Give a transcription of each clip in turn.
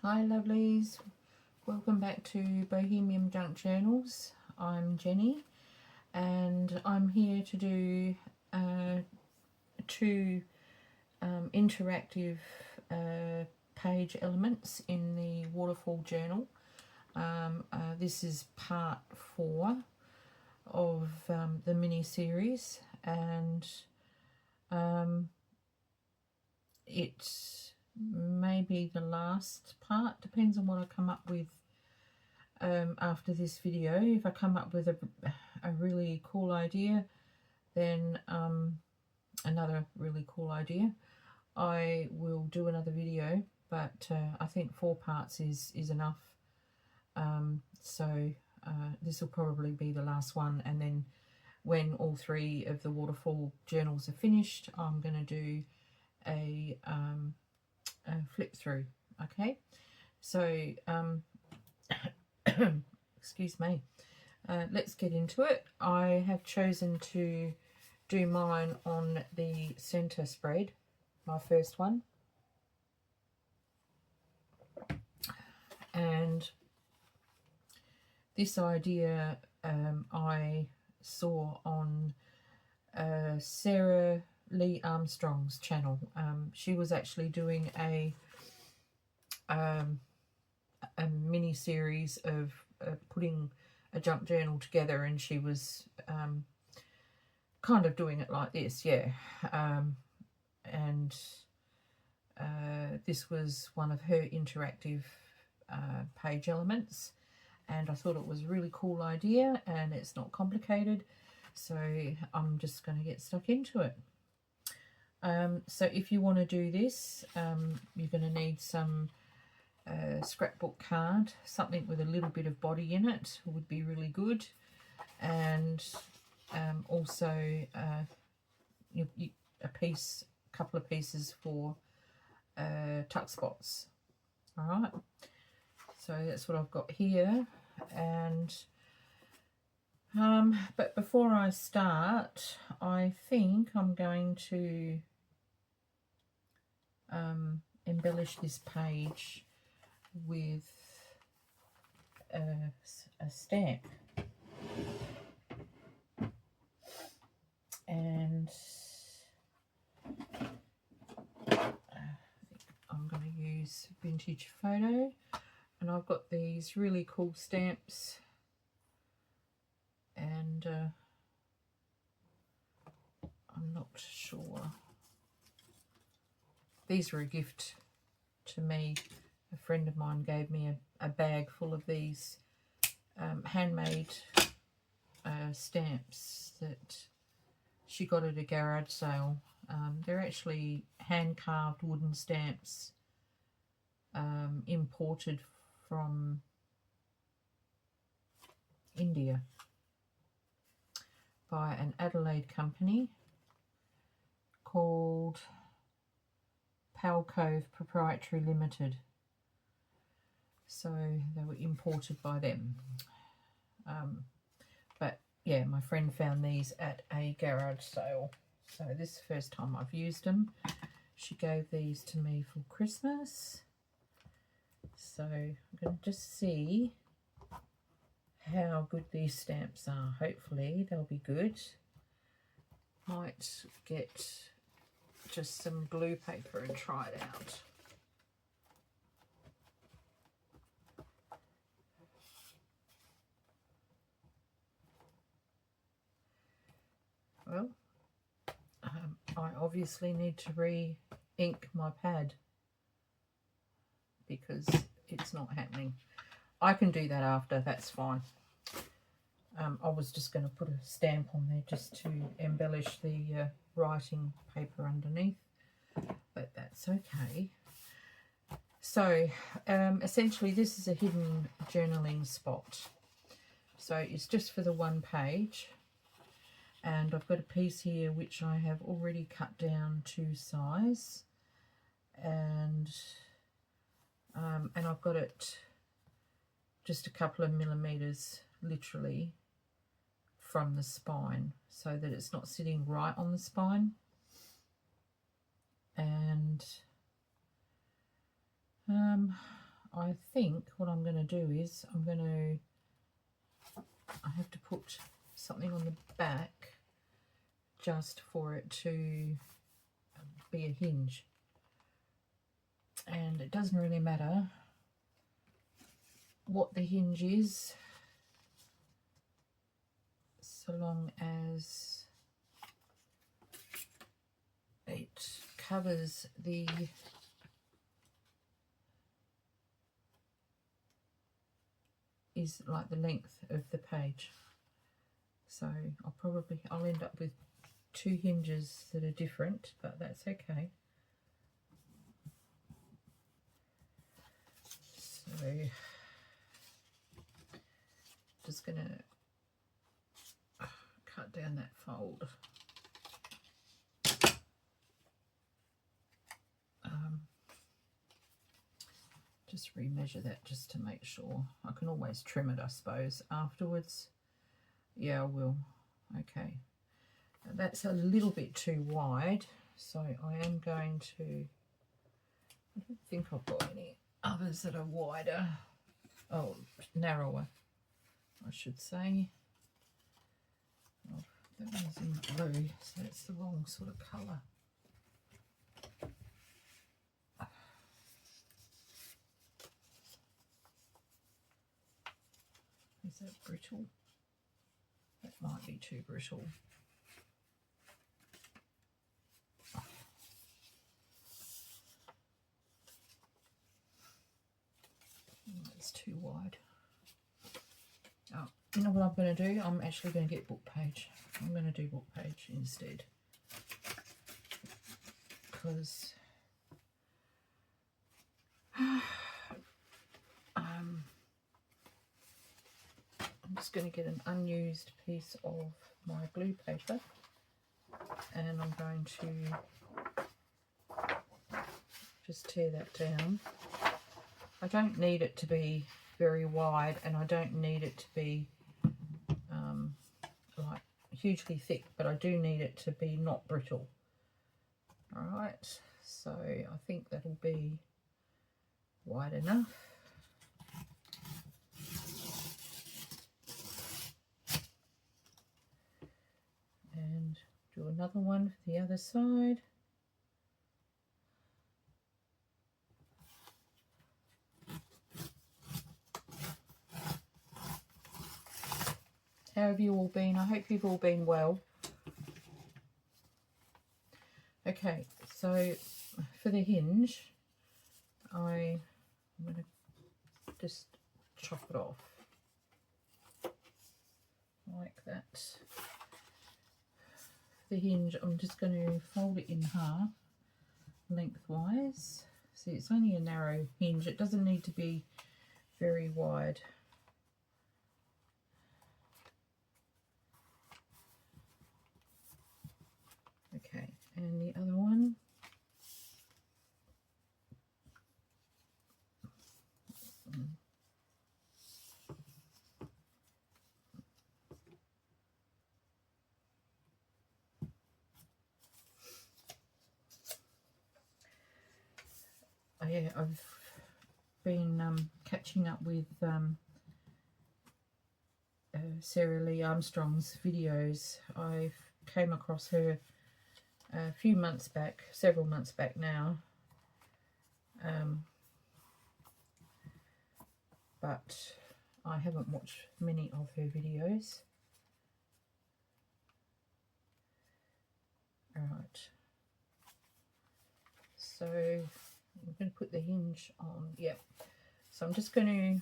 Hi lovelies, welcome back to Bohemian Junk Journals. I'm Jenny and I'm here to do two interactive page elements in the Waterfall journal. This is part 4 of the mini series, and it may be the last part, depends on what I come up with after this video. If I come up with a really cool idea, then another really cool idea, I will do another video, but I think 4 parts is enough. So this will probably be the last one, and then when all 3 of the Waterfall journals are finished, I'm going to do a flip through. Okay, so excuse me, let's get into it. I have chosen to do mine on the center spread, my first one, and this idea I saw on Sara Lee Armstrong's channel. She was actually doing a mini series of putting a junk journal together, and she was kind of doing it like this, yeah. And this was one of her interactive page elements, and I thought it was a really cool idea, and it's not complicated, so I'm just going to get stuck into it. So if you want to do this, you're going to need some scrapbook card. Something with a little bit of body in it would be really good, and also a couple of pieces for tuck spots. All right, so that's what I've got here. And but before I start, I think I'm going to embellish this page with a stamp, and I think I'm going to use Vintage Photo, and I've got these really cool stamps, and I'm not sure. These were a gift to me. A friend of mine gave me a bag full of these handmade stamps that she got at a garage sale. They're actually hand-carved wooden stamps imported from India by an Adelaide company called Cove Proprietary Limited. So they were imported by them. But yeah, my friend found these at a garage sale. So this is the first time I've used them. She gave these to me for Christmas. So I'm going to just see how good these stamps are. Hopefully they'll be good. Might get just some glue paper and try it out. Well, I obviously need to re-ink my pad because it's not happening. I can do that after, that's fine. I was just going to put a stamp on there just to embellish the writing paper underneath, but that's okay. So essentially this is a hidden journaling spot. So it's just for the one page, and I've got a piece here which I have already cut down to size, and I've got it just a couple of millimeters literally from the spine, so that it's not sitting right on the spine. And I think what I'm going to do is I have to put something on the back just for it to be a hinge, and it doesn't really matter what the hinge is so long as it covers the is like the length of the page. So I'll end up with two hinges that are different, but that's okay. So just gonna cut down that fold. Just remeasure that just to make sure. I can always trim it, I suppose, afterwards. Yeah, I will. Okay. Now that's a little bit too wide, so I am going to... I don't think I've got any others that are wider. Oh, narrower, I should say. Oh, that one's in blue, so it's the wrong sort of colour. Is that brittle? That might be too brittle. That's too wide. Oh, you know what I'm going to do? I'm actually going to get book page. I'm going to do book page instead, because I'm just going to get an unused piece of my glue paper, and I'm going to just tear that down. I don't need it to be very wide, and I don't need it to be like hugely thick, but I do need it to be not brittle. Alright, so I think that'll be wide enough. And do another one for the other side. How have you all been? I hope you've all been well. Okay, so for the hinge, I'm going to just chop it off like that. The hinge, I'm just going to fold it in half lengthwise. See, it's only a narrow hinge. It doesn't need to be very wide. Okay, and the other one. Oh yeah, I've been catching up with Sara Lee Armstrong's videos. I came across her a few months back, several months back now, but I haven't watched many of her videos. Alright, so I'm going to put the hinge on. Yep, so I'm just going to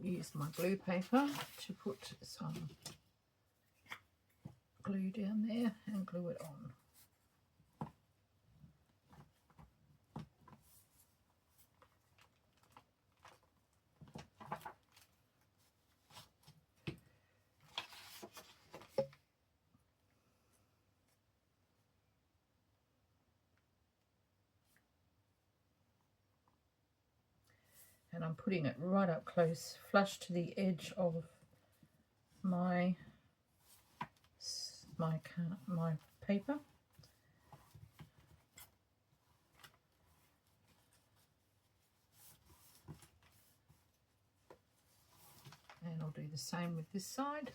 use my glue paper to put some glue down there and glue it on. And I'm putting it right up close, flush to the edge of my paper. I'll do the same with this side.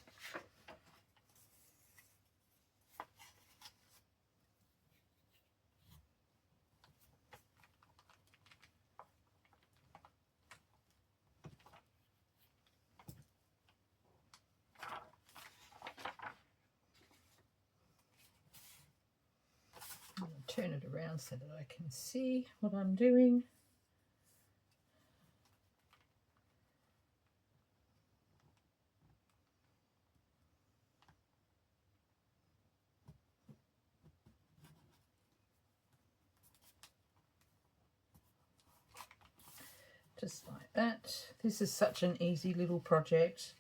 Turn it around so that I can see what I'm doing. Just like that. This is such an easy little project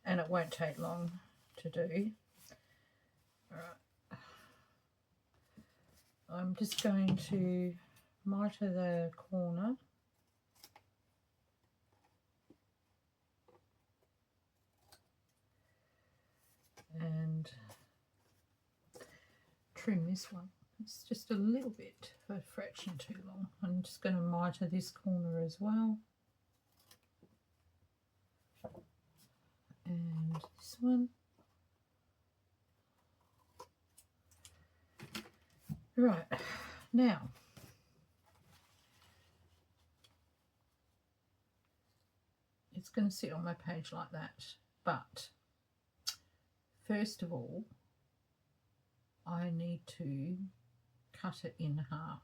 and it won't take long to do. All right. I'm just going to mitre the corner and trim this one. It's just a little bit, a fraction too long. I'm just going to mitre this corner as well. And this one. Right, now it's going to sit on my page like that, but first of all I need to cut it in half.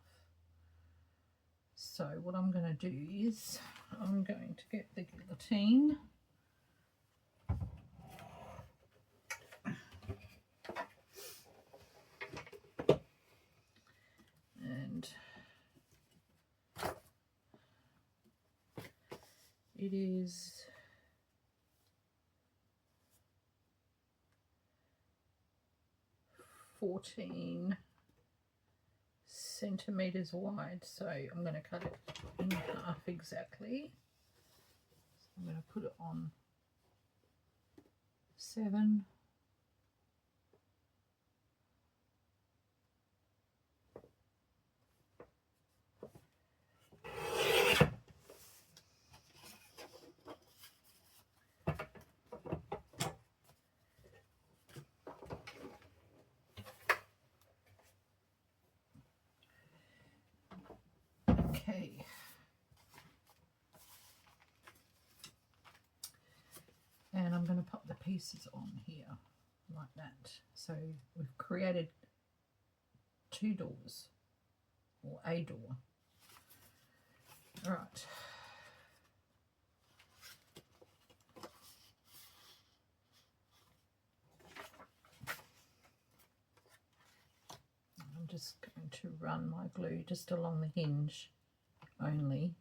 So what I'm going to do is I'm going to get the guillotine and it is 14 centimeters wide, so I'm going to cut it in half exactly. So I'm going to put it on 7. Okay. And I'm going to pop the pieces on here like that. So we've created 2 doors, or a door. All right. I'm just going to run my glue just along the hinge only.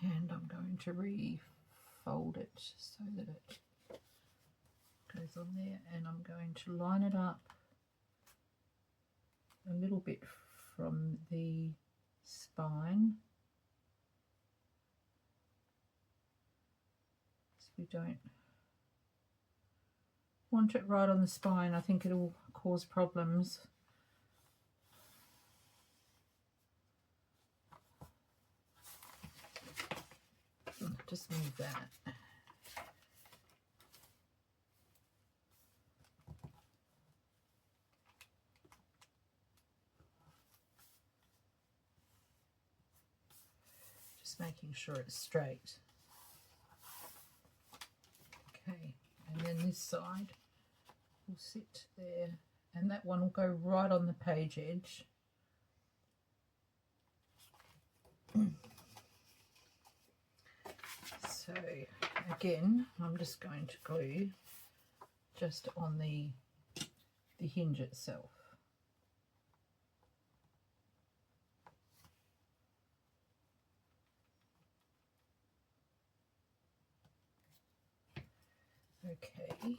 And I'm going to refold it so that it goes on there, and I'm going to line it up a little bit from the spine so we don't want it right on the spine. I think it'll cause problems. Just move that. Just making sure it's straight. Okay, and then this side will sit there, and that one will go right on the page edge. So again, I'm just going to glue just on the hinge itself. Okay.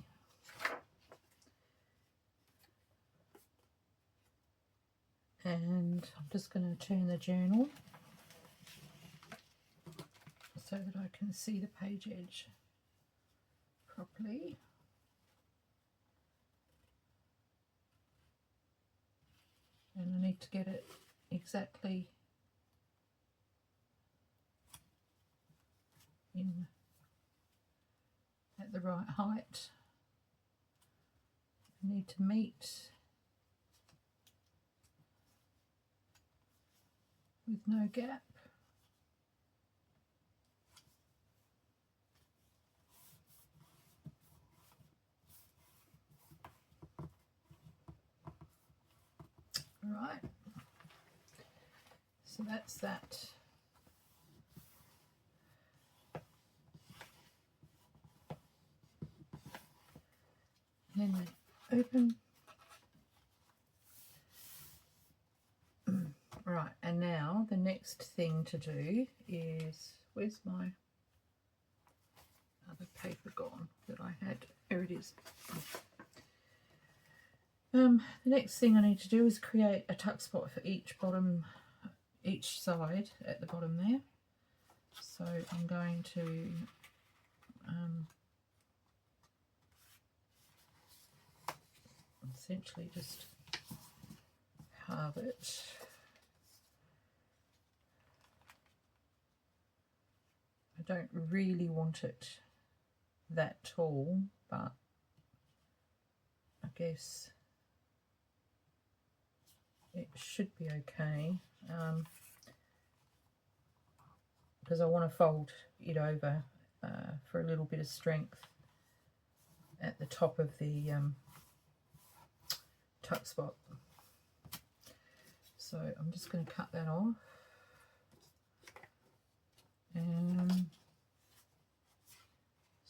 And I'm just going to turn the journal so that I can see the page edge properly. need to get it exactly in at the right height. I need to meet with no gap. Right, so that's that. Then they open. Right, and now the next thing to do is, where's my other paper gone that I had? Here it is. The next thing I need to do is create a tuck spot for each side at the bottom there. So I'm going to essentially just halve it. I don't really want it that tall, but I guess it should be okay, because I want to fold it over for a little bit of strength at the top of the tuck spot. So I'm just going to cut that off. So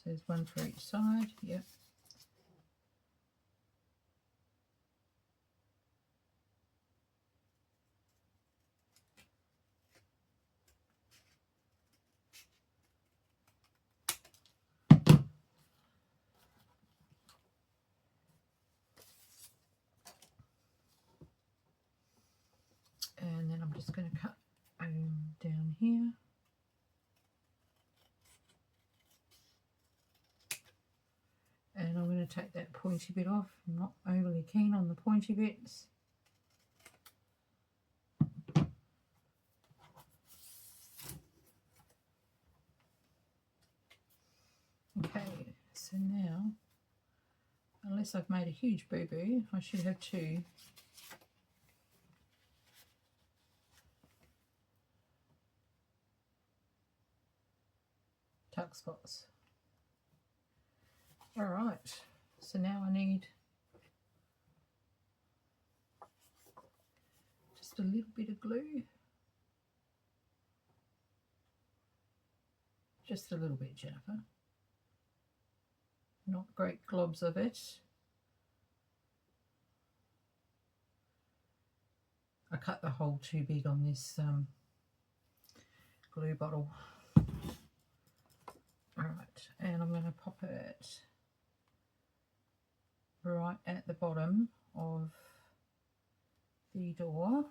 there's one for each side, yep. And then I'm just going to cut down here. And I'm going to take that pointy bit off. I'm not overly keen on the pointy bits. Okay, so now, unless I've made a huge boo-boo, I should have two tuck spots. All right, so now I need just a little bit of glue. Just a little bit, Jennifer. Not great globs of it. I cut the hole too big on this glue bottle. All right, and I'm going to pop it right at the bottom of the door.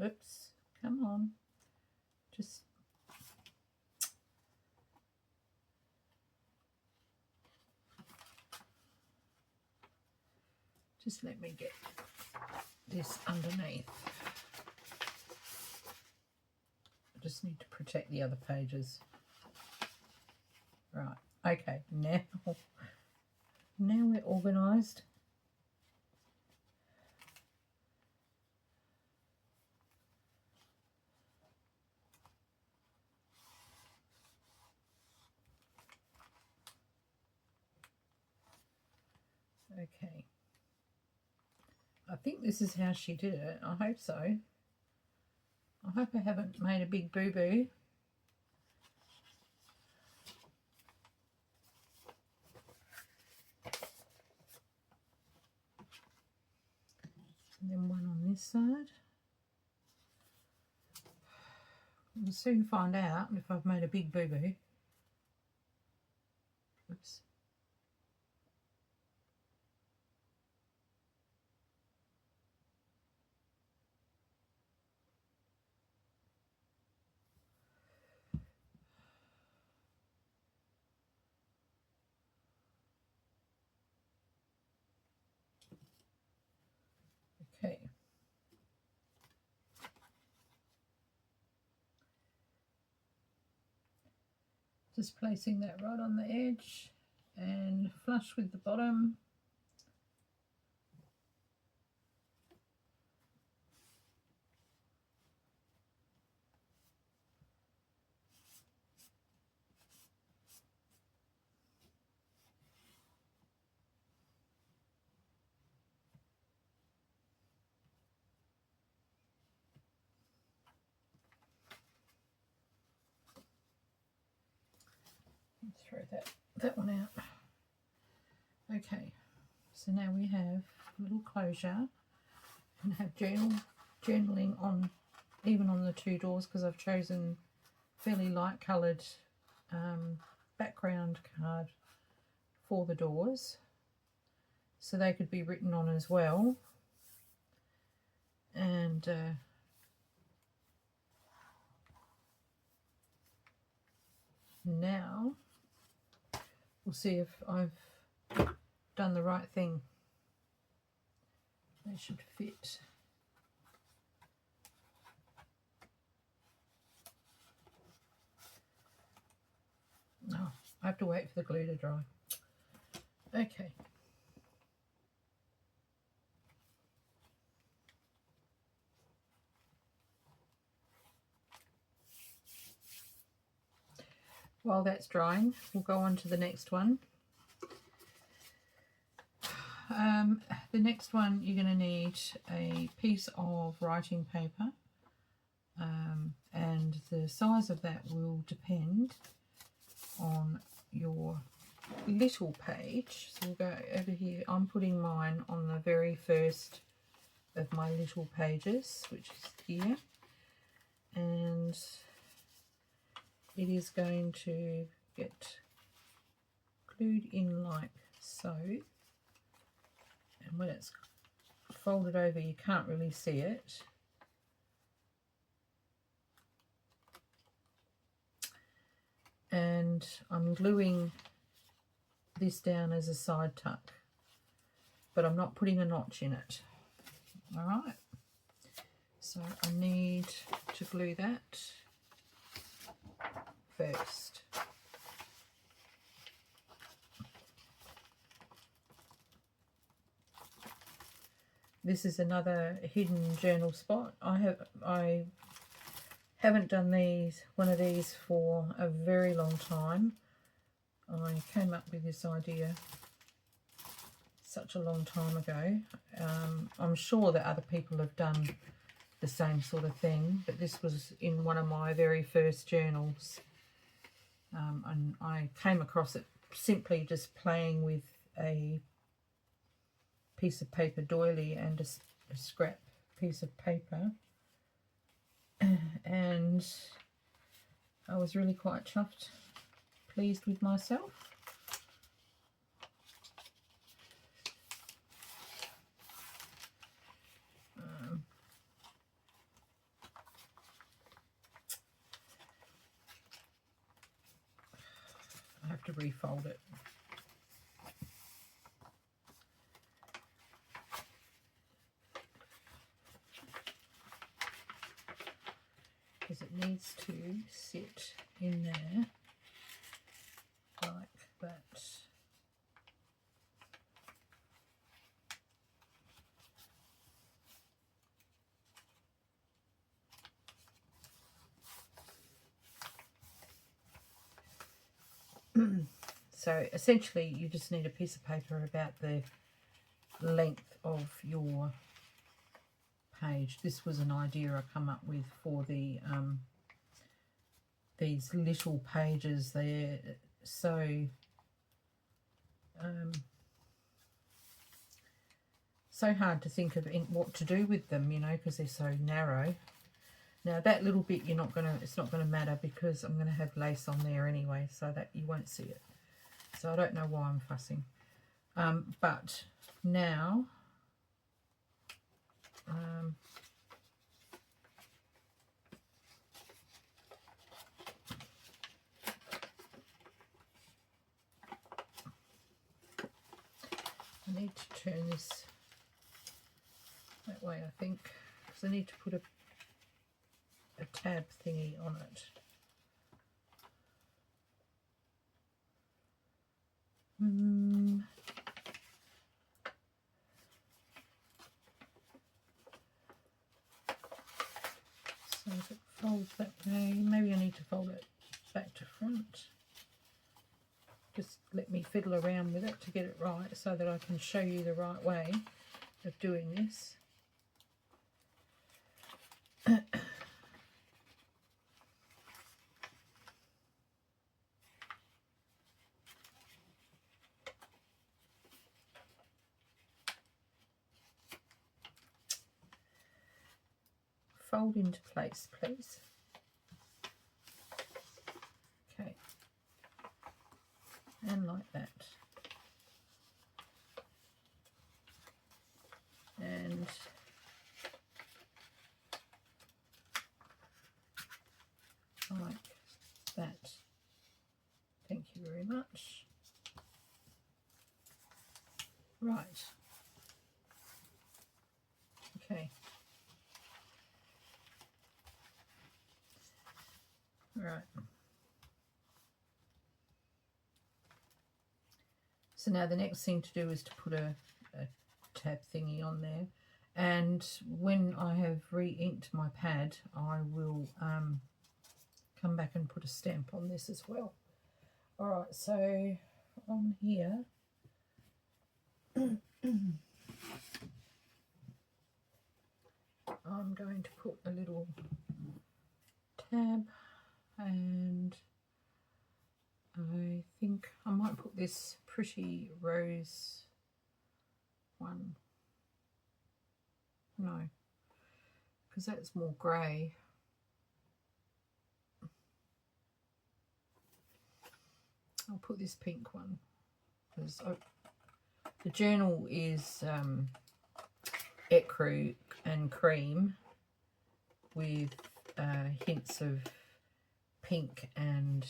Oops, come on. Just let me get this underneath. I just need to protect the other pages. Right, okay, now we're organised. Okay. I think this is how she did it. I hope so. I hope I haven't made a big boo-boo. And then one on this side. We'll soon find out if I've made a big boo-boo. Oops. Okay. Just placing that right on the edge and flush with the bottom. Throw that one out. Okay, so now we have a little closure and have journaling on, even on the two doors, because I've chosen fairly light coloured background card for the doors, so they could be written on as well. And now we'll see if I've done the right thing. They should fit. Oh, I have to wait for the glue to dry. Okay. While that's drying, we'll go on to the next one. The next one, you're going to need a piece of writing paper, and the size of that will depend on your little page. So we'll go over here. I'm putting mine on the very first of my little pages, which is here, and it is going to get glued in like so. And when it's folded over, you can't really see it. And I'm gluing this down as a side tuck, but I'm not putting a notch in it. All right. So I need to glue that first. This is another hidden journal spot. I haven't done one of these for a very long time. I came up with this idea such a long time ago. I'm sure that other people have done the same sort of thing, but this was in one of my very first journals, and I came across it simply just playing with a piece of paper doily and a scrap piece of paper, and I was really quite chuffed, pleased with myself. I have to refold it. Because it needs to sit in there like that. So essentially you just need a piece of paper about the length of your page. This was an idea I come up with for the these little pages. They're so so hard to think of what to do with them, you know, because they're so narrow. Now that little bit it's not gonna matter, because I'm gonna have lace on there anyway, so that you won't see it. So I don't know why I'm fussing. But now I need to turn this that way, I think, because I need to put a tab thingy on it. So if it folds that way, maybe I need to fold it back to front. Just let me fiddle around with it to get it right so that I can show you the right way of doing this. Fold into place, please. Okay, and like that. And like that. Thank you very much. Right. Okay. Right. So now the next thing to do is to put a tab thingy on there, and when I have re-inked my pad I will come back and put a stamp on this as well. Alright, so on here I'm going to put a little tab, and I think I might put this pretty rose one. No, because that's more grey. I'll put this pink one because the journal is ecru and cream with hints of pink and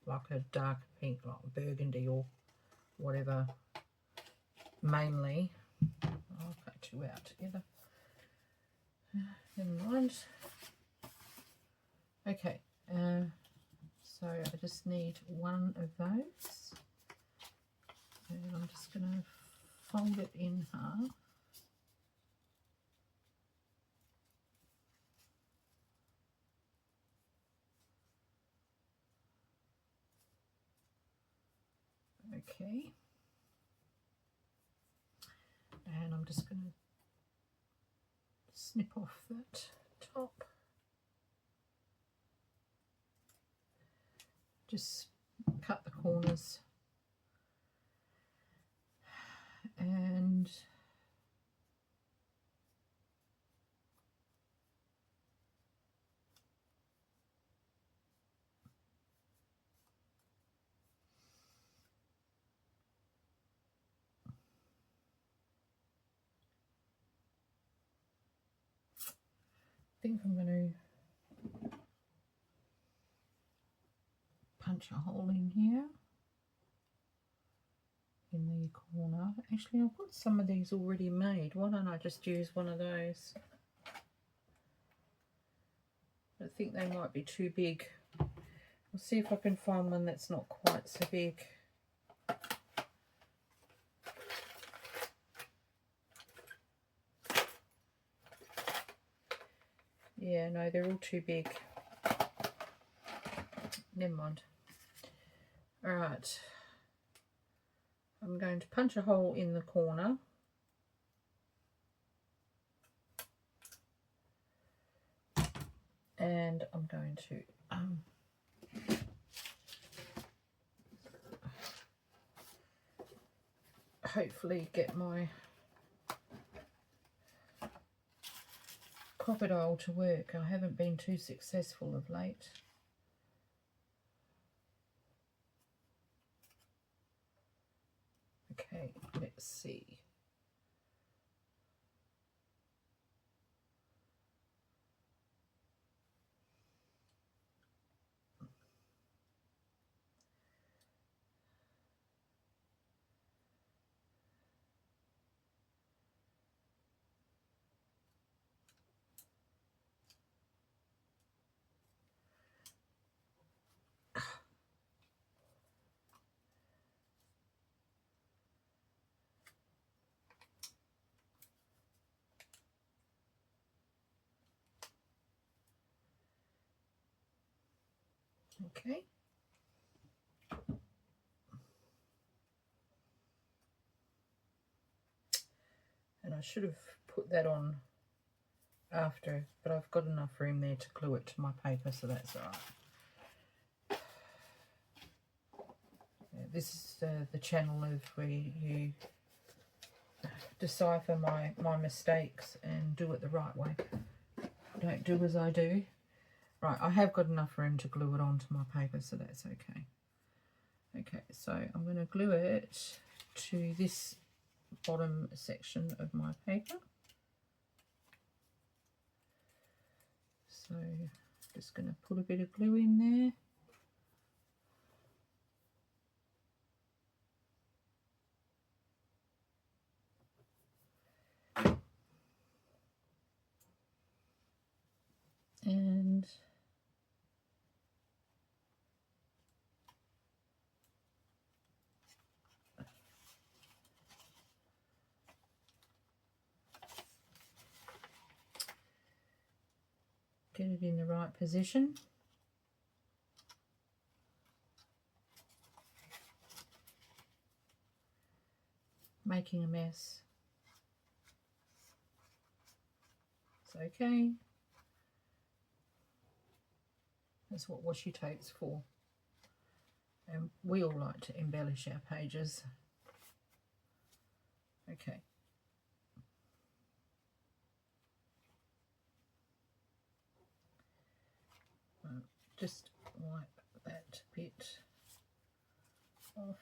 like a dark pink, like burgundy or whatever, mainly. I'll cut you out together. Never mind. Okay, so I just need one of those, and I'm just going to fold it in half. Okay, and I'm just going to snip off that top. Just cut the corners, and I think I'm going to punch a hole in here in the corner. Actually, I've got some of these already made. Why don't I just use one of those? I think they might be too big. I'll see if I can find one that's not quite so big. Yeah, no, they're all too big. Never mind. Alright. I'm going to punch a hole in the corner. And I'm going to hopefully get my crocodile to work. I haven't been too successful of late. Okay, let's see. Okay. And I should have put that on after, but I've got enough room there to glue it to my paper, so that's all right. Yeah, this is the channel of where you decipher my mistakes and do it the right way. Don't do as I do. Right, I have got enough room to glue it onto my paper, so that's okay. Okay, so I'm going to glue it to this bottom section of my paper. So just going to put a bit of glue in there. And get it in the right position. Making a mess. It's okay. That's what washi tape's for. And we all like to embellish our pages. Okay. Just wipe that bit off.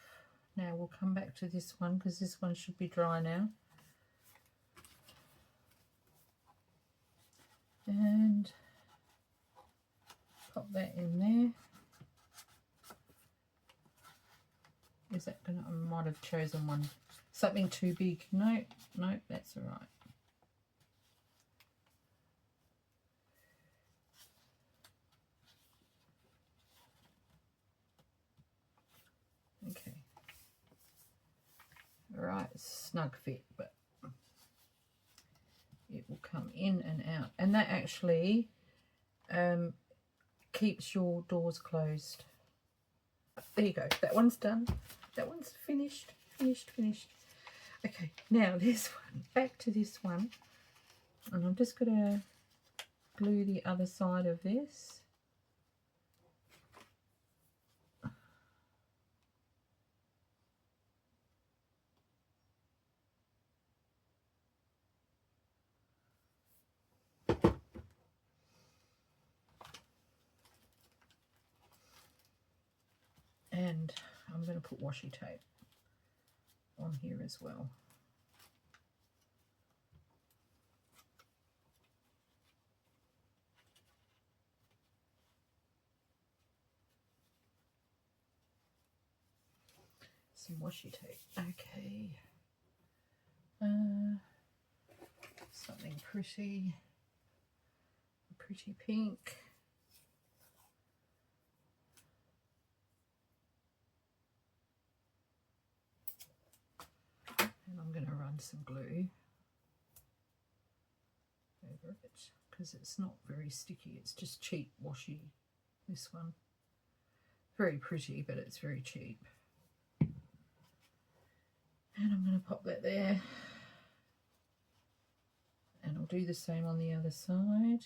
Now we'll come back to this one because this one should be dry now. And pop that in there. Is that gonna, I might have chosen one, something too big. No, that's all right. Okay. All right, snug fit, but it will come in and out. And that actually keeps your doors closed. There you go. That one's done. That one's finished. Okay, now this one. Back to this one. And I'm just going to glue the other side of this. And I'm going to put washi tape on here as well. Some washi tape. Okay. Something pretty pink. And I'm going to run some glue over it because it's not very sticky. It's just cheap washi, this one. Very pretty, but it's very cheap. And I'm going to pop that there. And I'll do the same on the other side.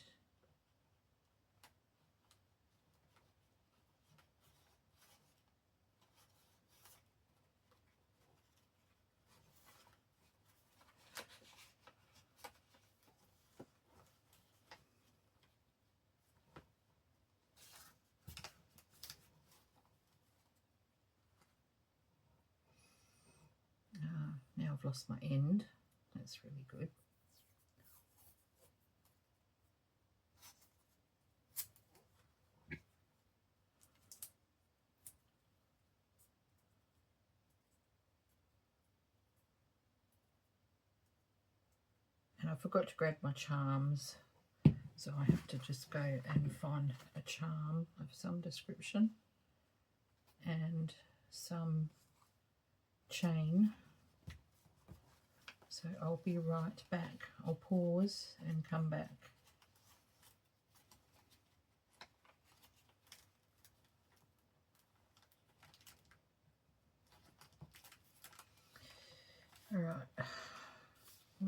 Now I've lost my end. That's really good. And I forgot to grab my charms, so I have to just go and find a charm of some description and some chain. So I'll be right back. I'll pause and come back.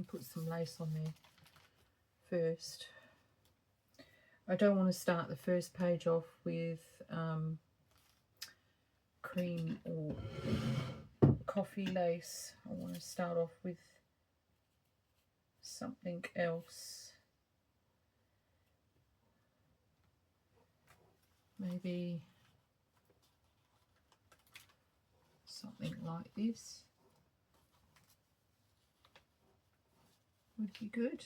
and put some lace on there first. I don't want to start the first page off with cream or coffee lace. I want to start off with something else. Maybe something like this would be good.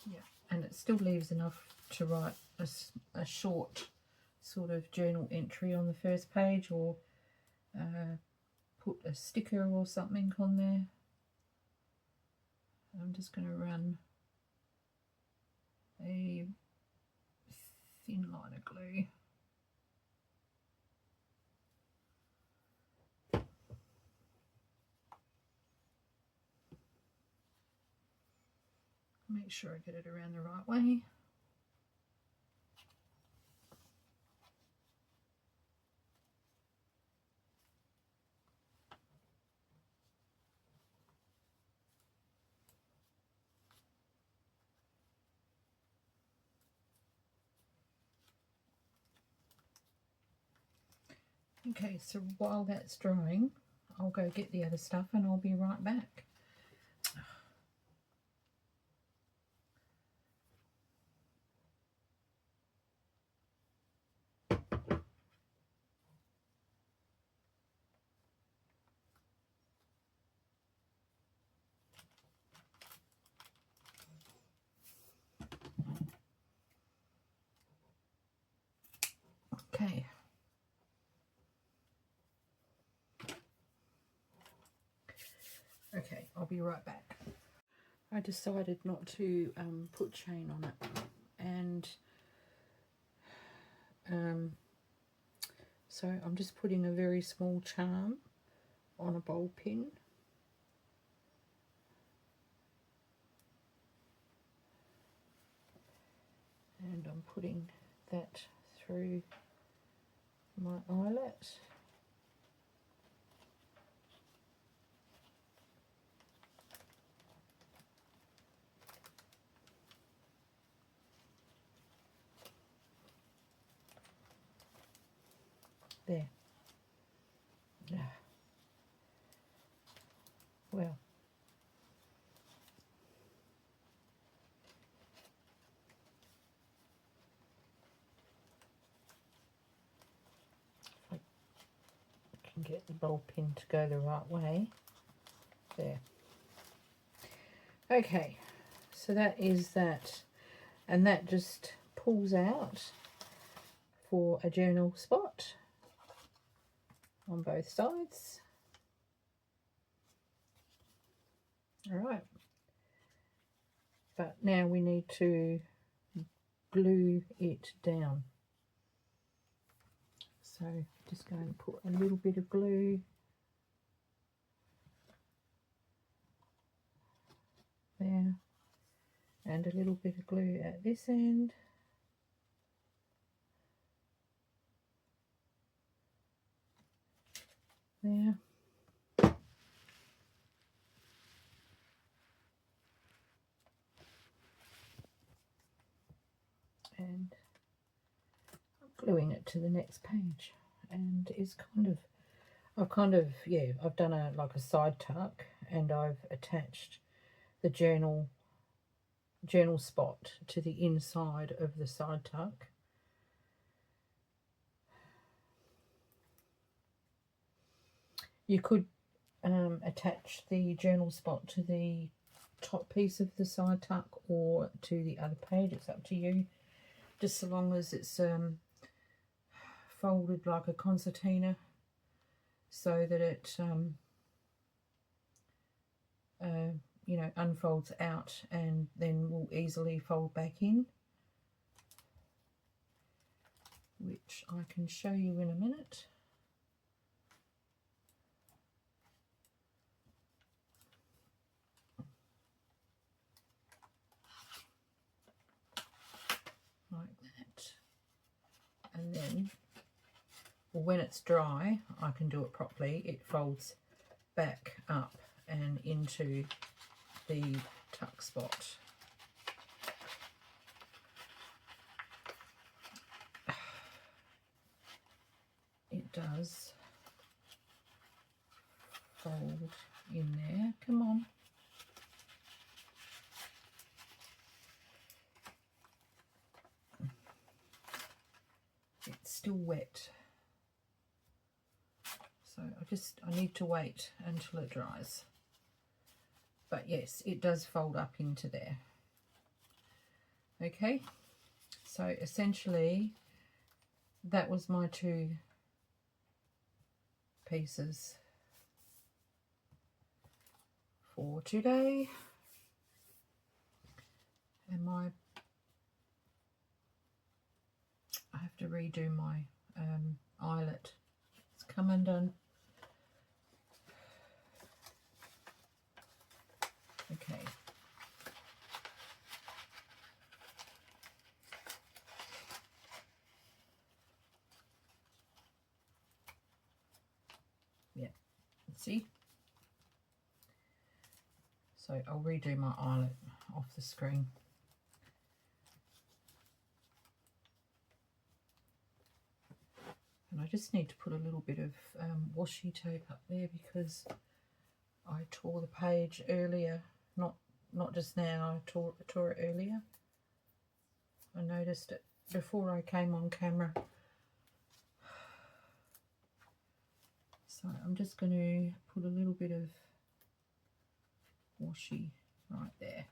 Yeah, and it still leaves enough to write a short sort of journal entry on the first page, or put a sticker or something on there. I'm just going to run a thin line of glue. Make sure I get it around the right way. Okay, so while that's drying, I'll go get the other stuff and I'll be right back. Okay. Okay, I'll be right back. I decided not to put chain on it, and so I'm just putting a very small charm on a bowl pin. And I'm putting that through my eyelet. There. Yeah. Well. If I can get the bowl pin to go the right way. There. Okay. So that is that. And that just pulls out for a journal spot on both sides. All right, but now we need to glue it down. So just going to put a little bit of glue there and a little bit of glue at this end. There. And I'm gluing it to the next page, and it's I've done like a side tuck, and I've attached the journal spot to the inside of the side tuck. You could attach the journal spot to the top piece of the side tuck or to the other page. It's up to you, just so long as it's folded like a concertina, so that it you know, unfolds out and then will easily fold back in, which I can show you in a minute. Like that. when it's dry, I can do it properly. It folds back up and into the tuck spot. It does fold in there. Come on. It's still wet. So I need to wait until it dries. But yes, it does fold up into there. Okay, so essentially that was my 2 pieces for today. And I have to redo my eyelet. It's come undone. Okay. Yeah, see? So I'll redo my eyelet off the screen. And I just need to put a little bit of washi tape up there because I tore the page earlier. Not just now, I tore it earlier. I noticed it before I came on camera. So I'm just going to put a little bit of washi right there.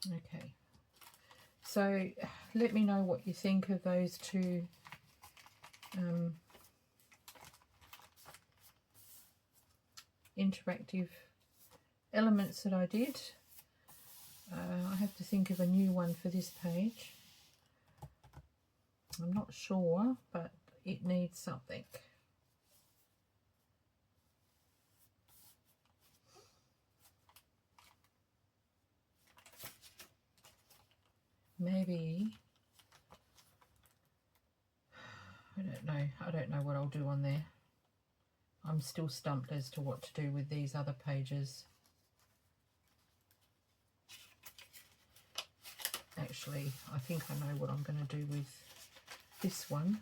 Okay. So let me know what you think of those 2 interactive elements that I did. I have to think of a new one for this page. I'm not sure, but it needs something. Maybe, I don't know what I'll do on there. I'm still stumped as to what to do with these other pages. Actually, I think I know what I'm going to do with this one.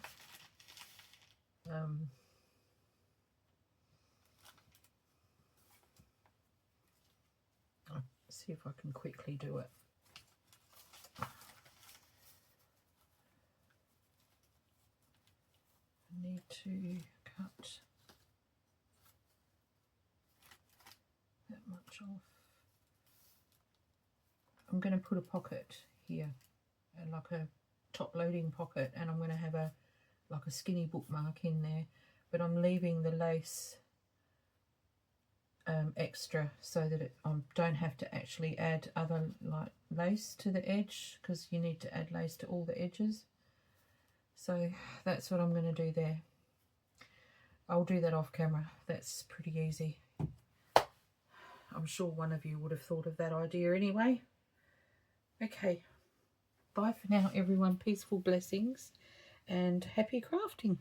I'll see if I can quickly do it. I need to cut that much off. I'm going to put a pocket here, like a top loading pocket, and I'm going to have like a skinny bookmark in there, but I'm leaving the lace extra so that I don't have to actually add other like lace to the edge, because you need to add lace to all the edges. So that's what I'm going to do there. I'll do that off camera. That's pretty easy. I'm sure one of you would have thought of that idea anyway. Okay, bye for now everyone. Peaceful blessings and happy crafting.